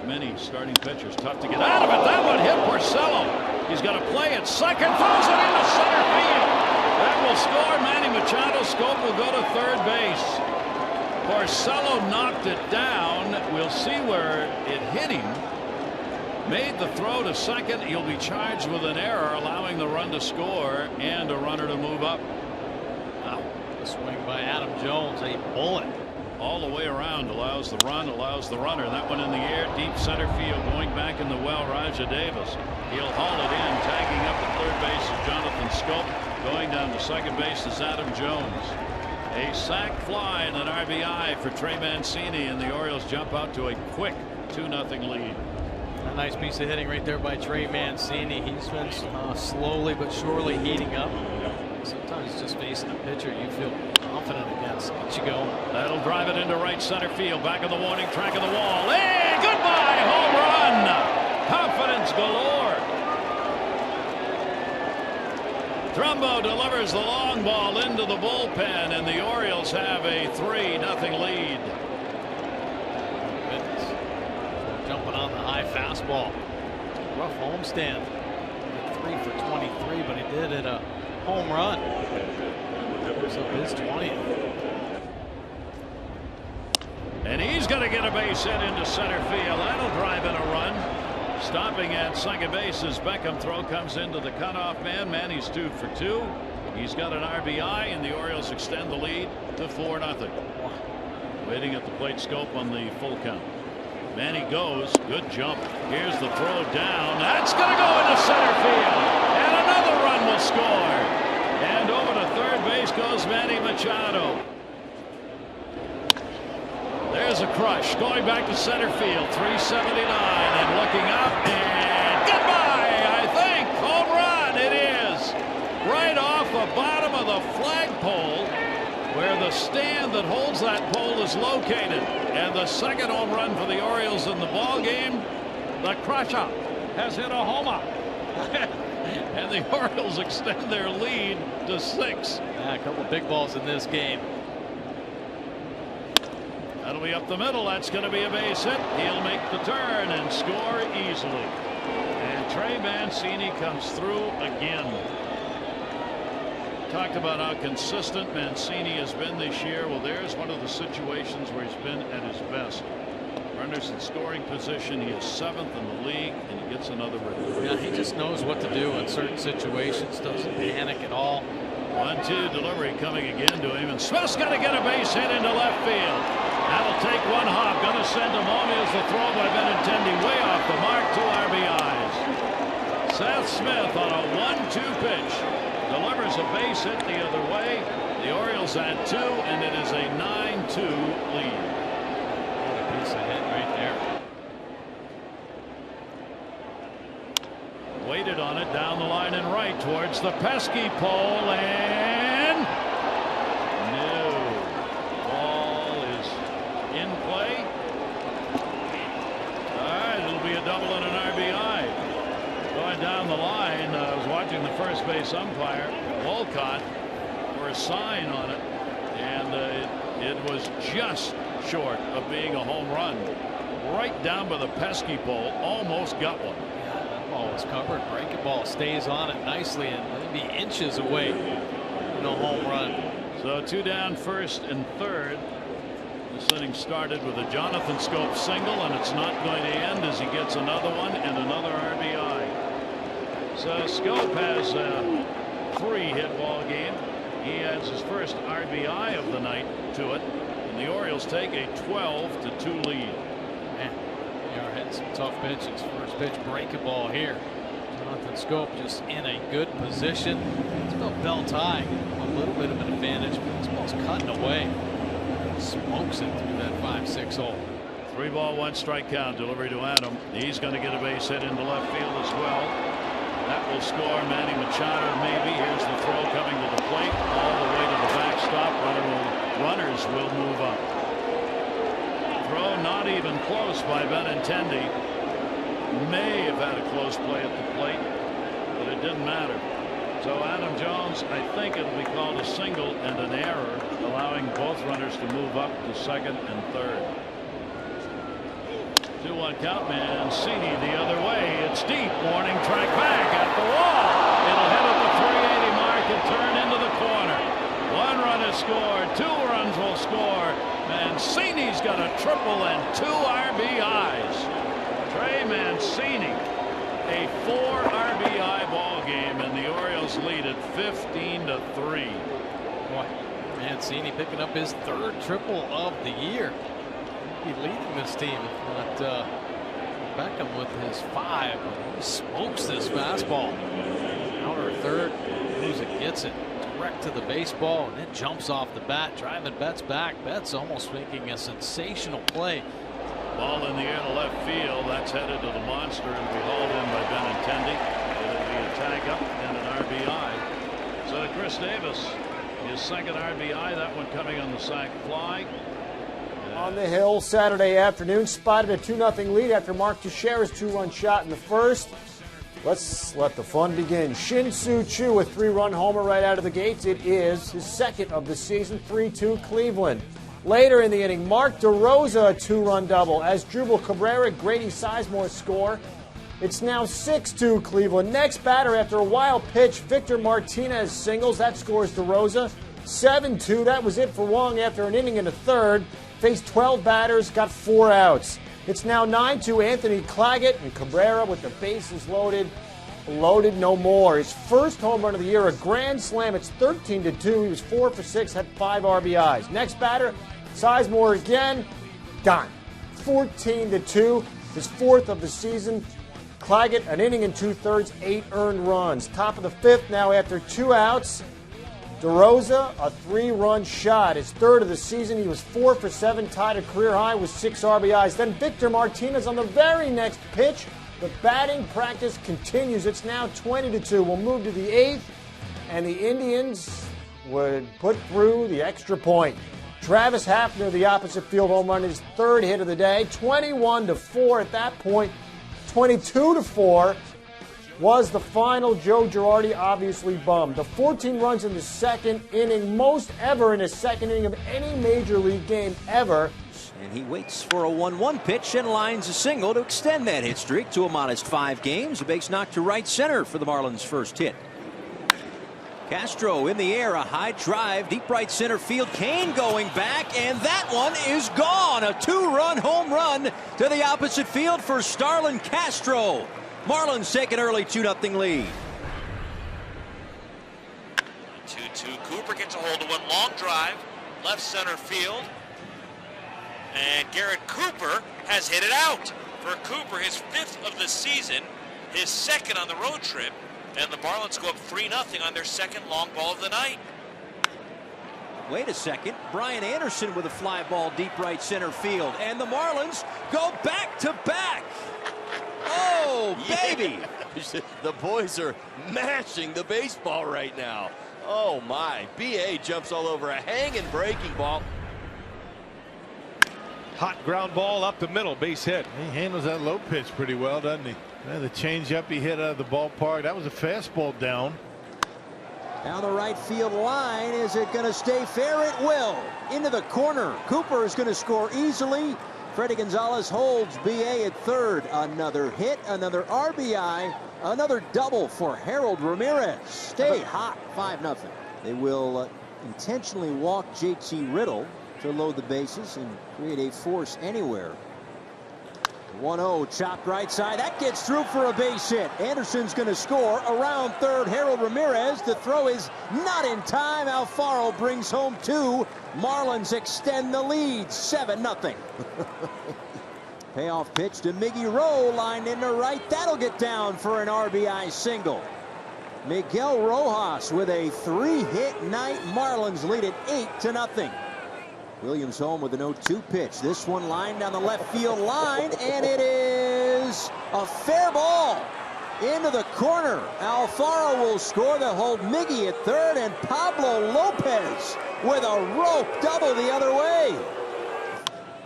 many starting pitchers. Tough to get out of it. That one hit Porcello. He's got to play at second. Throws it into center field. That will score. Manny Machado. Scope will go to third base. Porcello knocked it down. We'll see where it hit him. Made the throw to second. He'll be charged with an error, allowing the run to score and a runner to move up. Wow. The swing by Adam Jones, a bullet. All the way around, allows the run, allows the runner. That one in the air, deep center field, going back in the well. Raja Davis. He'll haul it in. Tagging up at third base is Jonathan Scope. Going down to second base is Adam Jones. A sac fly and an RBI for Trey Mancini, and the Orioles jump out to a quick 2-0 lead. A nice piece of hitting right there by Trey Mancini. He's been slowly but surely heating up. Sometimes just facing a pitcher you feel confident against. Get you going. That'll drive it into right center field. Back of the warning track of the wall. Hey, goodbye, home run. Confidence galore. Trumbo delivers the long ball into the bullpen, and the Orioles have a 3-0 lead. Jumping on the high fastball. Rough homestand. 3 for 23, but he did it a home run. So his 20th. And he's going to get a base hit into center field. That'll drive in a run. Stopping at second base as Beckham throw comes into the cutoff man. Manny's 2 for 2. He's got an RBI, and the Orioles extend the lead to 4-0. Waiting at the plate. Scope on the full count. Manny goes. Good jump. Here's the throw down. That's going to go into center field. And another run will score. And over to third base goes Manny Machado. There's a crush. Going back to center field. 379. And looking up. And goodbye, I think. Home run. It is. Right off the bottom of the flagpole, where the stand that holds that pole is located. And the second home run for the Orioles in the ball game. The crusher has hit a homer. And the Orioles extend their lead to 6. Yeah, a couple of big balls in this game. That'll be up the middle. That's going to be a base hit. He'll make the turn and score easily. And Trey Mancini comes through again. Talked about how consistent Mancini has been this year. Well, there's one of the situations where he's been at his best. Runners in scoring position. He is 7th in the league, and he gets another rip. Yeah, he just knows what to do in certain situations. Doesn't panic at all. 1-2 delivery coming again to him, and Smith's got to get a base hit into left field. That'll take one hop. Going to send him home. Is the throw by Benintendi way off the mark. 2 RBIs. Seth Smith on a 1-2 pitch. Delivers a base hit the other way. The Orioles add 2, and it is a 9-2 lead. What a piece of hit right there. Waited on it down the line and right towards the pesky pole, and no. Ball is in play. All right, it'll be a double and an RBI. Going down the line, I was watching the first base umpire, Wolcott, for a sign on it, and it was just short of being a home run. Right down by the pesky pole, almost got one. That ball was covered. Breaking ball stays on it nicely and maybe inches away from a home run. So 2 down, first and third. This inning started with a Jonathan Scope single, and it's not going to end as he gets another one and another RBI. So Scope has a 3-hit ball game. He adds his first RBI of the night to it, and the Orioles take a 12-2 lead. Man, they are hitting some tough pitches. First pitch breaking ball here. Jonathan Scope just in a good position. It's about belt high. A little bit of an advantage, but this ball's cutting away. Smokes it through that 5-6 hole. 3-1 strike count. Delivery to Adam. He's going to get a base hit into left field as well. That will score Manny Machado maybe. Here's the throw coming to the plate all the way to the backstop. Runners will move up. Throw not even close by Benintendi. May have had a close play at the plate, but it didn't matter. So Adam Jones, I think it'll be called a single and an error, allowing both runners to move up to second and third. 2-1 count. Mancini the other way. It's deep. Warning track back at the wall. It'll hit at the 380 mark and turn into the corner. 1 run is scored. 2 runs will score. Mancini's got a triple and 2 RBIs. Trey Mancini, a 4 RBI ball game, and the Orioles lead it 15-3. Boy, Mancini picking up his 3rd triple of the year. He'll be leading this team, if not Beckham with his 5. He smokes this fastball. Outer third, Musa gets it direct to the baseball and then jumps off the bat, driving Betts back. Betts almost making a sensational play. Ball in the air to left field. That's headed to the monster and be hauled in by Benintendi. It'll be a tag up and an RBI. So to Chris Davis, his 2nd RBI. That one coming on the sac fly. On the hill Saturday afternoon, spotted a 2-0 lead after Mark Teixeira's 2-run shot in the first. Let's let the fun begin. Shin-Soo Choo with 3-run homer right out of the gates. It is his 2nd of the season. 3-2 Cleveland. Later in the inning, Mark DeRosa a 2-run double. As Drupal Cabrera, Grady Sizemore score. It's now 6-2 Cleveland. Next batter after a wild pitch, Victor Martinez singles. That scores DeRosa. 7-2. That was it for Wong after an inning and a third. Faced 12 batters, got 4 outs. It's now 9-2 Anthony Claggett, and Cabrera with the bases loaded. Loaded no more. His first home run of the year, a grand slam. It's 13-2. He was 4 for 6, had 5 RBIs. Next batter, Sizemore again. Done. 14-2. His 4th of the season. Claggett, an inning and 2/3, 8 earned runs. Top of the 5th now after 2 outs. DeRosa, a 3-run shot. His 3rd of the season. He was 4 for 7, tied a career high with 6 RBIs. Then Victor Martinez on the very next pitch. The batting practice continues. It's now 20-2. We'll move to the 8th, and the Indians would put through the extra point. Travis Hafner, the opposite field home run, his 3rd hit of the day. 21-4 at that point. 22-4 was the final. Joe Girardi obviously bummed. The 14 runs in the 2nd inning, most ever in a 2nd inning of any major league game ever. And he waits for a 1-1 pitch and lines a single to extend that hit streak to a modest 5 games. A base knock to right center for the Marlins' first hit. Castro in the air, a high drive, deep right center field. Kane going back, and that one is gone. A 2-run home run to the opposite field for Starlin Castro. Marlins take an early 2-0 lead. 2-2. Cooper gets a hold of one, long drive, left center field. And Garrett Cooper has hit it out. For Cooper, his 5th of the season, his 2nd on the road trip. And the Marlins go up 3-0 on their 2nd long ball of the night. Wait a second. Brian Anderson with a fly ball deep right center field. And the Marlins go back to back. Oh, baby. Yeah. The boys are mashing the baseball right now. Oh, my. B.A. jumps all over a hanging breaking ball. Hot ground ball up the middle, base hit. He handles that low pitch pretty well, doesn't he? And the changeup he hit out of the ballpark. That was a fastball down. Down the right field line. Is it going to stay fair? It will. Into the corner. Cooper is going to score easily. Freddie Gonzalez holds B.A. at 3rd. Another hit, another RBI, another double for Harold Ramirez. Stay hot, 5-0. They will intentionally walk J.T. Riddle to load the bases and create a force anywhere. 1-0, chopped right side. That gets through for a base hit. Anderson's going to score. Around 3rd, Harold Ramirez. The throw is not in time. Alfaro brings home 2. Marlins extend the lead, 7-0. Payoff pitch to Miggy Rowe, lined into right. That'll get down for an RBI single. Miguel Rojas with a 3-hit night. Marlins lead it 8-0. Williams home with an 0-2 pitch. This one lined down the left field line, and it is a fair ball into the corner. Alfaro will score. They'll hold Miggy at 3rd, and Pablo Lopez with a rope double the other way.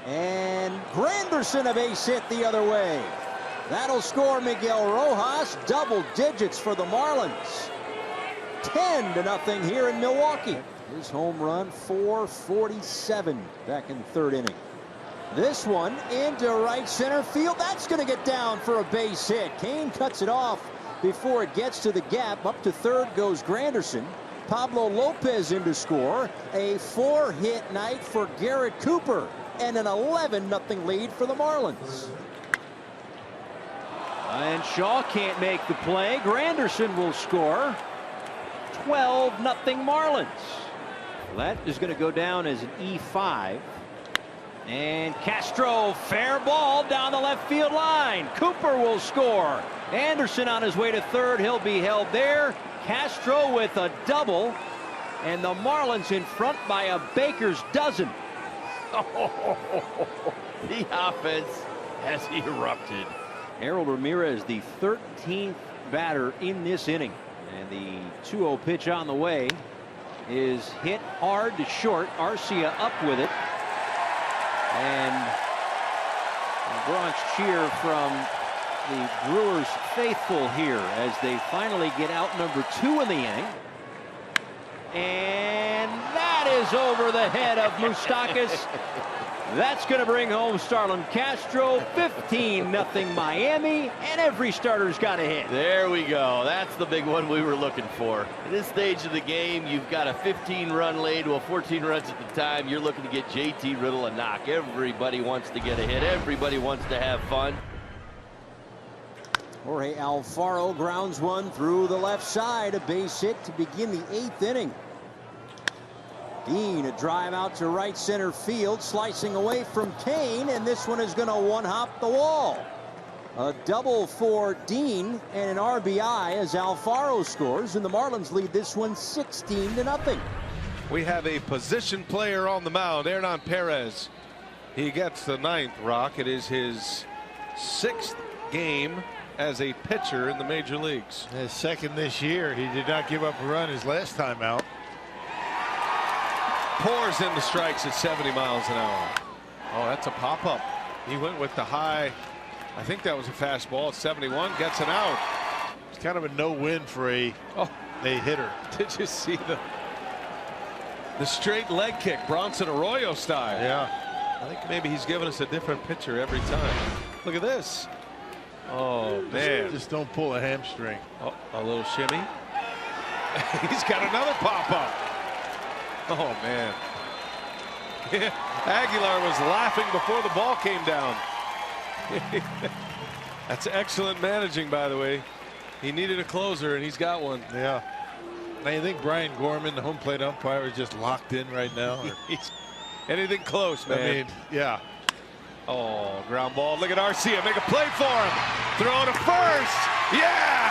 And Granderson a base hit the other way. That'll score Miguel Rojas. Double digits for the Marlins. 10-0 here in Milwaukee. His home run, 447 back in the 3rd inning. This one into right center field. That's going to get down for a base hit. Kane cuts it off before it gets to the gap. Up to third goes Granderson. Pablo Lopez in to score. A 4-hit night for Garrett Cooper and an 11-0 lead for the Marlins. And Shaw can't make the play. Granderson will score. 12-0 Marlins. That is going to go down as an E5. And Castro, fair ball down the left field line. Cooper will score. Anderson on his way to third. He'll be held there. Castro with a double. And the Marlins in front by a baker's dozen. The offense has erupted. Harold Ramirez, the 13th batter in this inning. And the 2-0 pitch on the way is hit hard to short. Arcia up with it. And a Bronx cheer from the Brewers faithful here as they finally get out number 2 in the inning. And that is over the head of Moustakas. That's going to bring home Starlin Castro. 15-0 Miami, and every starter's got a hit. There we go. That's the big one we were looking for. At this stage of the game, you've got a 15-run lead. Well, 14 runs at the time. You're looking to get JT Riddle a knock. Everybody wants to get a hit. Everybody wants to have fun. Jorge Alfaro grounds one through the left side. A base hit to begin the 8th inning. Dean, a drive out to right center field, slicing away from Kane, and this one is going to one-hop the wall. A double for Dean and an RBI as Alfaro scores, and the Marlins lead this one 16-0. We have a position player on the mound, Hernan Perez. He gets the 9th, Rock. It is his 6th game as a pitcher in the major leagues. His 2nd this year. He did not give up a run his last time out. Pours into strikes at 70 miles an hour. Oh, that's a pop-up. He went with the high. I think that was a fastball at 71. Gets an out. It's kind of a no-win for a hitter. Did you see the straight leg kick, Bronson Arroyo style? Yeah. I think maybe he's giving us a different pitcher every time. Look at this. Oh, man. Just don't pull a hamstring. Oh, a little shimmy. He's got another pop-up. Oh, man. Aguilar was laughing before the ball came down. That's excellent managing, by the way. He needed a closer, and he's got one. Yeah. Now, you think Brian Gorman, the home plate umpire, is just locked in right now? Anything close, man. I mean, yeah. Oh, ground ball. Look at Arcia. Make a play for him. Throw to first. Yeah!